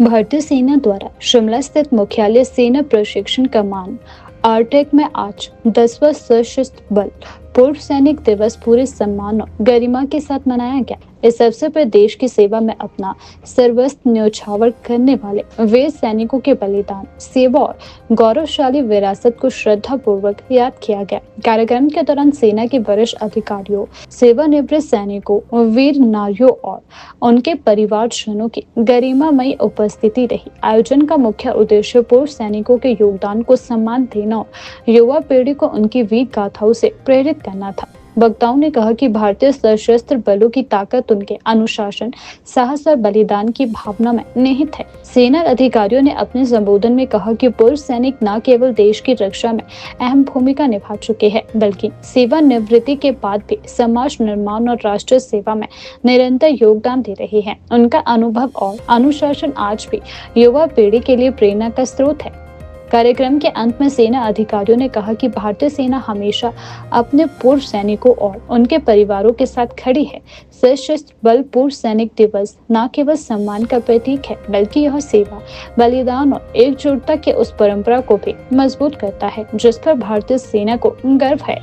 भारतीय सेना द्वारा शिमला स्थित मुख्यालय सेना प्रशिक्षण कमान आरटेक में आज 10वां सशस्त्र बल पूर्व सैनिक दिवस पूरे सम्मान और गरिमा के साथ मनाया गया। इस अवसर पर देश की सेवा में अपना सर्वस्व न्यौछावर करने वाले वीर सैनिकों के बलिदान, सेवा और गौरवशाली विरासत को श्रद्धा पूर्वक याद किया गया। कार्यक्रम के दौरान सेना के वरिष्ठ अधिकारियों, सेवानिवृत्त सैनिकों, वीर नारियों और उनके परिवारजनों की गरिमामयी उपस्थिति रही। आयोजन का मुख्य उद्देश्य पूर्व सैनिकों के योगदान को सम्मान देना और युवा पीढ़ी को उनकी वीर गाथाओं से प्रेरित करना था। वक्ताओं ने कहा कि भारतीय सशस्त्र बलों की ताकत उनके अनुशासन, साहस और बलिदान की भावना में निहित है। सेना अधिकारियों ने अपने संबोधन में कहा कि पूर्व सैनिक न केवल देश की रक्षा में अहम भूमिका निभा चुके हैं, बल्कि सेवानिवृत्ति के बाद भी समाज निर्माण और राष्ट्र सेवा में निरंतर योगदान दे रहे हैं। उनका अनुभव और अनुशासन आज भी युवा पीढ़ी के लिए प्रेरणा का स्रोत है। कार्यक्रम के अंत में सेना अधिकारियों ने कहा कि भारतीय सेना हमेशा अपने पूर्व सैनिकों और उनके परिवारों के साथ खड़ी है। सशस्त्र बल पूर्व सैनिक दिवस न केवल सम्मान का प्रतीक है, बल्कि यह सेवा, बलिदान और एकजुटता की उस परंपरा को भी मजबूत करता है जिस पर भारतीय सेना को गर्व है।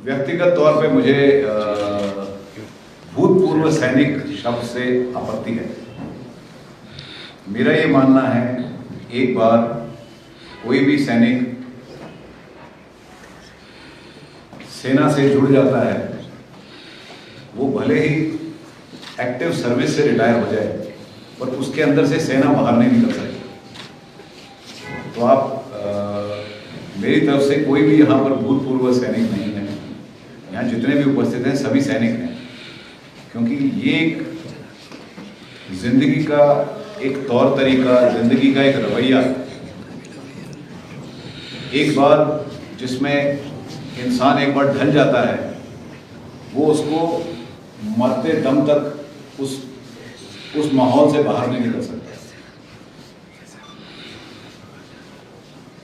व्यक्तिगत तौर पे मुझे भूतपूर्व सैनिक शब्द से आपत्ति है। मेरा ये मानना है, एक बार कोई भी सैनिक सेना से जुड़ जाता है, वो भले ही एक्टिव सर्विस से रिटायर हो जाए, पर उसके अंदर से सेना बाहर नहीं निकल सकती। तो आप मेरी तरफ से कोई भी यहाँ पर भूतपूर्व सैनिक नहीं है। यहाँ जितने भी उपस्थित हैं सभी सैनिक हैं, क्योंकि ये एक जिंदगी का एक तौर तरीका, जिंदगी का एक रवैया, एक बार जिसमें इंसान एक बार ढल जाता है, वो उसको मरते दम तक उस माहौल से बाहर नहीं निकल सकता।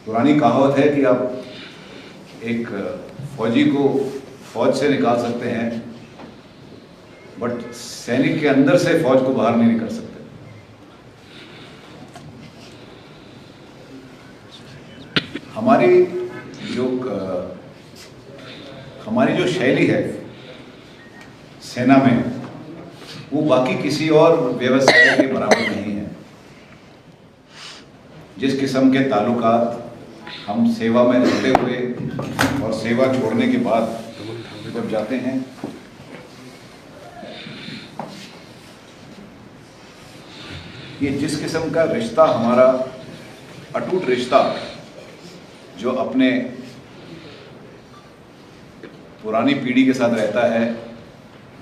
पुरानी कहावत है कि आप एक फौजी को फौज से निकाल सकते हैं, बट सैनिक के अंदर से फौज को बाहर नहीं निकल सकते। हमारी जो शैली है सेना में, वो बाकी किसी और व्यवसाय के बराबर नहीं है। जिस किस्म के ताल्लुकात हम सेवा में रहते हुए और सेवा छोड़ने के बाद जब जाते हैं, ये जिस किस्म का रिश्ता हमारा अटूट रिश्ता जो अपने पुरानी पीढ़ी के साथ रहता है,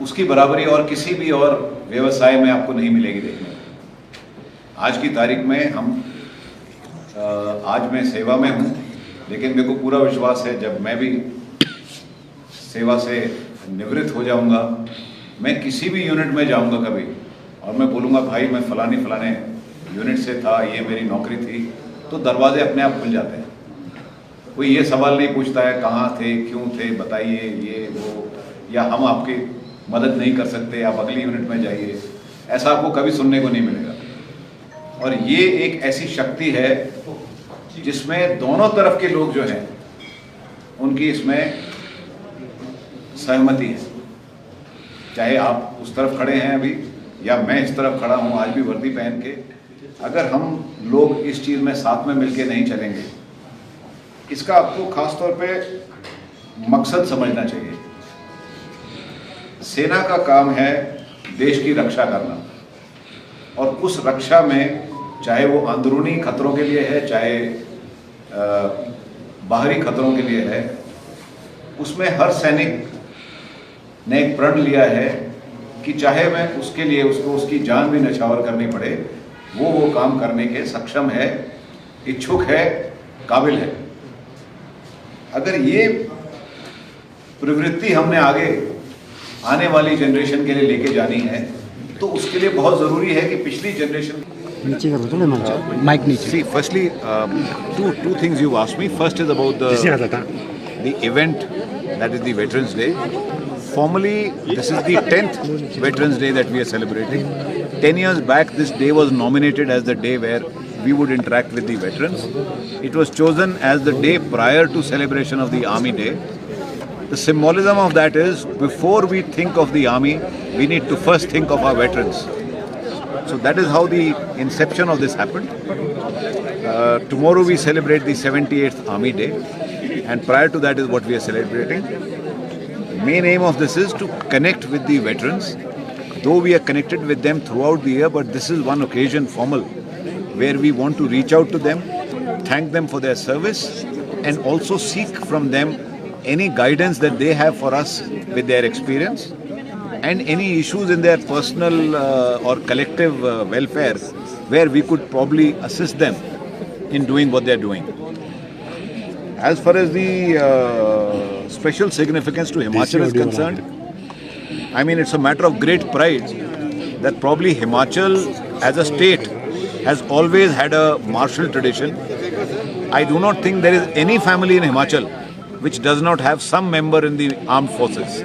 उसकी बराबरी और किसी भी और व्यवसाय में आपको नहीं मिलेगी देखने को। आज की तारीख में आज मैं सेवा में हूँ, लेकिन मेरे को पूरा विश्वास है जब मैं भी सेवा से निवृत्त हो जाऊँगा, मैं किसी भी यूनिट में जाऊँगा कभी और मैं बोलूँगा भाई मैं फलाने यूनिट से था, ये मेरी नौकरी थी, तो दरवाजे अपने आप खुल जाते हैं। कोई ये सवाल नहीं पूछता है कहाँ थे, क्यों थे, बताइए ये वो, या हम आपकी मदद नहीं कर सकते, आप अगली यूनिट में जाइए। ऐसा आपको कभी सुनने को नहीं मिलेगा। और ये एक ऐसी शक्ति है जिसमें दोनों तरफ के लोग जो हैं उनकी इसमें सहमति है। चाहे आप उस तरफ खड़े हैं अभी या मैं इस तरफ खड़ा हूँ आज भी वर्दी पहन के, अगर हम लोग इस चीज़ में साथ में मिलके नहीं चलेंगे, इसका आपको खास तौर पे मकसद समझना चाहिए। सेना का काम है देश की रक्षा करना, और उस रक्षा में चाहे वो अंदरूनी खतरों के लिए है, चाहे बाहरी खतरों के लिए है, उसमें हर सैनिक ने एक प्रण लिया है कि चाहे मैं उसके लिए उसको उसकी जान भी न्यौछावर करनी पड़े, वो काम करने के सक्षम है, इच्छुक है, काबिल है। अगर ये प्रवृत्ति हमने आगे आने वाली जनरेशन के लिए लेके जानी है, तो उसके लिए बहुत ज़रूरी है कि पिछली generation See, firstly, two things you've asked me. First is about the event, that is the Veterans Day. Formally, this is the 10th Veterans Day that we are celebrating. 10 years back, this day was nominated as the day where we would interact with the veterans. It was chosen as the day prior to celebration of the Army Day. The symbolism of that is, before we think of the army, we need to first think of our veterans. So that is how the inception of this happened. Tomorrow we celebrate the 78th Army Day, and prior to that is what we are celebrating. The main aim of this is to connect with the veterans, though we are connected with them throughout the year, but this is one occasion, formal, where we want to reach out to them, thank them for their service, and also seek from them any guidance that they have for us with their experience, and any issues in their personal or collective welfare where we could probably assist them in doing what they're doing. As far as the special significance to Himachal is concerned, I mean, it's a matter of great pride that probably Himachal as a state has always had a martial tradition. I do not think there is any family in Himachal which does not have some member in the armed forces.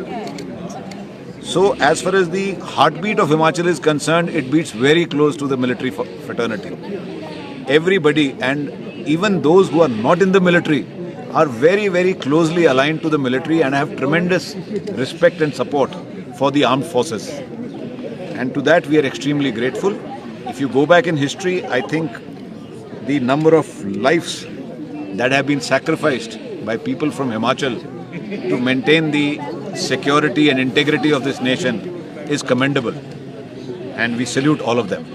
So as far as the heartbeat of Himachal is concerned, it beats very close to the military fraternity. Everybody, and even those who are not in the military, are very, very closely aligned to the military and have tremendous respect and support for the armed forces. And to that we are extremely grateful. If you go back in history, I think the number of lives that have been sacrificed by people from Himachal to maintain the security and integrity of this nation is commendable, and we salute all of them.